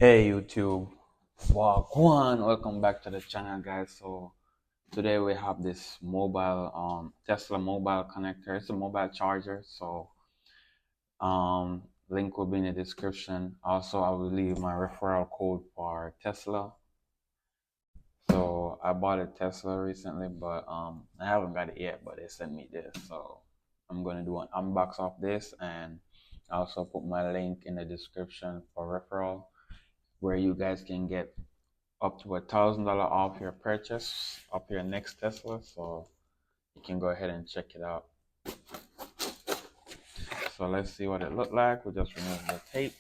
Hey YouTube, Wagwan, welcome back to the channel guys. So today we have this mobile Tesla mobile connector. It's a mobile charger. So link will be in the description. Also I will leave my referral code for Tesla. So I bought a Tesla recently, but I haven't got it yet, but they sent me this. So I'm gonna do an unbox of this, and I also put my link in the description for referral where you guys can get up to $1,000 off your purchase of your next Tesla. So you can go ahead and check it out. So let's see what it looked like. We just remove the tape.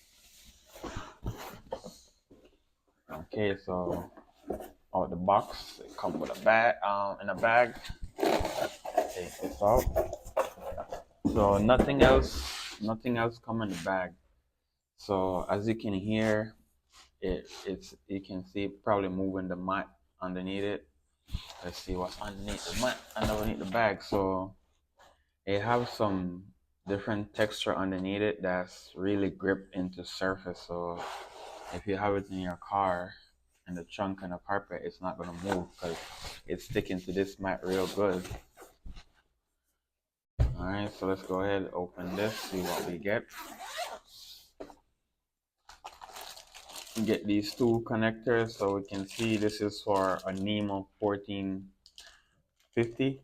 Okay, so out the box, it comes with a bag. In a bag, take this out. So nothing else come in the bag. So as you can hear, it's you can see probably moving the mat underneath it. Let's see what's underneath the mat and underneath the bag. So it have some different texture underneath it that's really gripped into surface. So if you have it in your car in the trunk and the carpet, it's not gonna move because it's sticking to this mat real good. All right, so let's go ahead, open this, see what we get. Get these two connectors. So we can see this is for a NEMA 1450.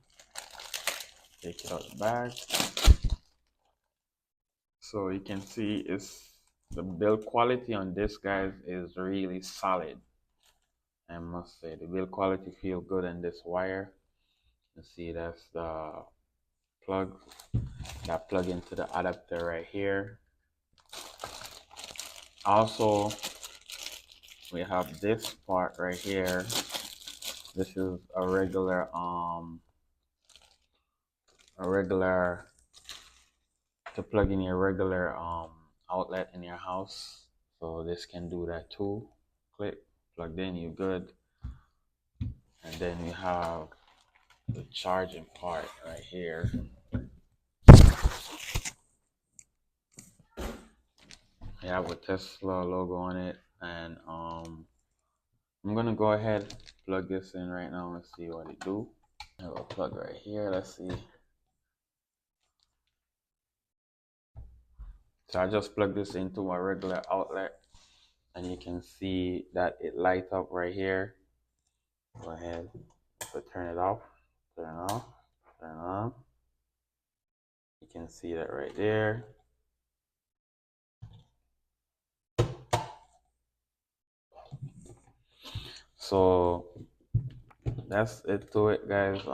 Take it out of the bag. So you can see the build quality on this, guys, is really solid. I must say the build quality feel good in this wire. You see that's the plug that plug into the adapter right here. Also, we have this part right here. This is a regular to plug in your regular outlet in your house. So this can do that too. Click, plugged in, you're good. And then we have the charging part right here. We have a Tesla logo on it, and I'm gonna go ahead plug this in right now and see what it do. I have a plug right here. Let's see. So I just plug this into a regular outlet, and you can see that it lights up right here. Go ahead, so turn it off, turn it off, turn it on. You can see that right there. So that's it to it, guys.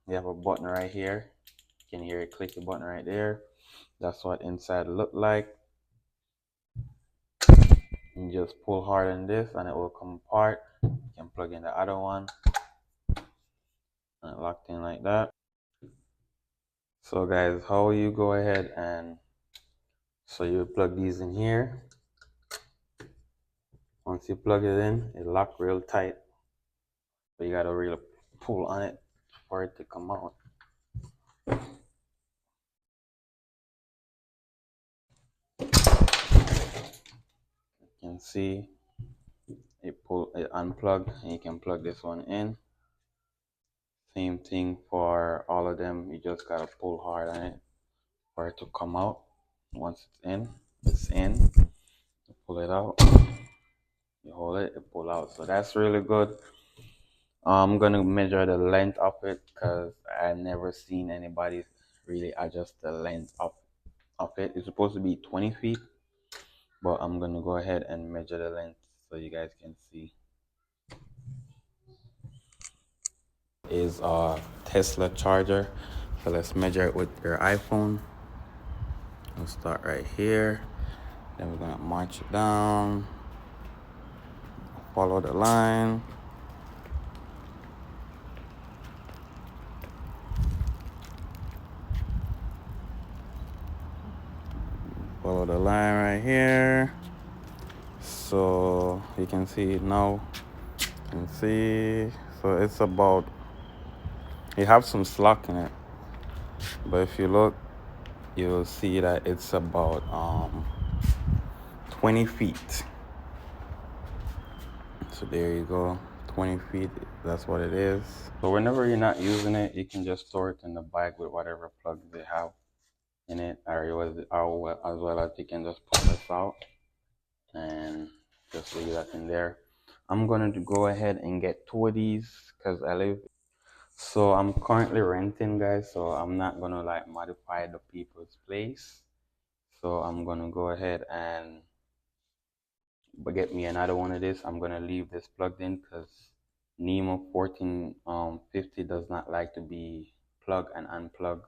We have a button right here. You can hear it click the button right there. That's what inside look like. You just pull hard on this and it will come apart. You can plug in the other one and it locked in like that. So guys, how you go ahead and so you plug these in here. Once you plug it in, it lock real tight. But you gotta really pull on it for it to come out. You can see it unplug, and you can plug this one in. Same thing for all of them. You just gotta pull hard on it for it to come out. Once it's in, it's in. You pull it out, you hold it, it pull out. So that's really good. I'm gonna measure the length of it because I've never seen anybody really adjust the length of it. It's supposed to be 20 feet, but I'm gonna go ahead and measure the length so you guys can see. Is a Tesla charger. So let's measure it with your iPhone. We'll start right here. Then we're gonna march it down. Follow the line. Follow the line right here. So you can see it now. You can see. So it's about. You have some slack in it, but if you look, you'll see that it's about 20 feet. So there you go, 20 feet, that's what it is. So whenever you're not using it, you can just store it in the bag with whatever plugs they have in it, or as well as you can just pull this out and just leave that in there. I'm going to go ahead and get two of these because I live. So I'm currently renting, guys, so I'm not going to like modify the people's place. So I'm going to go ahead and get me another one of this. I'm going to leave this plugged in because Nemo 1450 does not like to be plug and unplug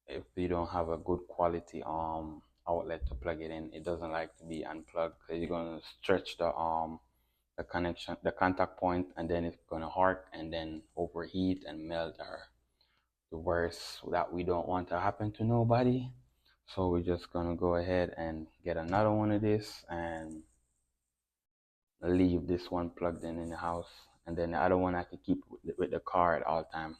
if you don't have a good quality outlet to plug it in. It doesn't like to be unplugged because you're going to stretch the connection, the contact point, and then it's going to arc and then overheat and melt, or the worst that we don't want to happen to nobody. So we're just going to go ahead and get another one of this and leave this one plugged in the house, and then the other one I can keep with the car at all time.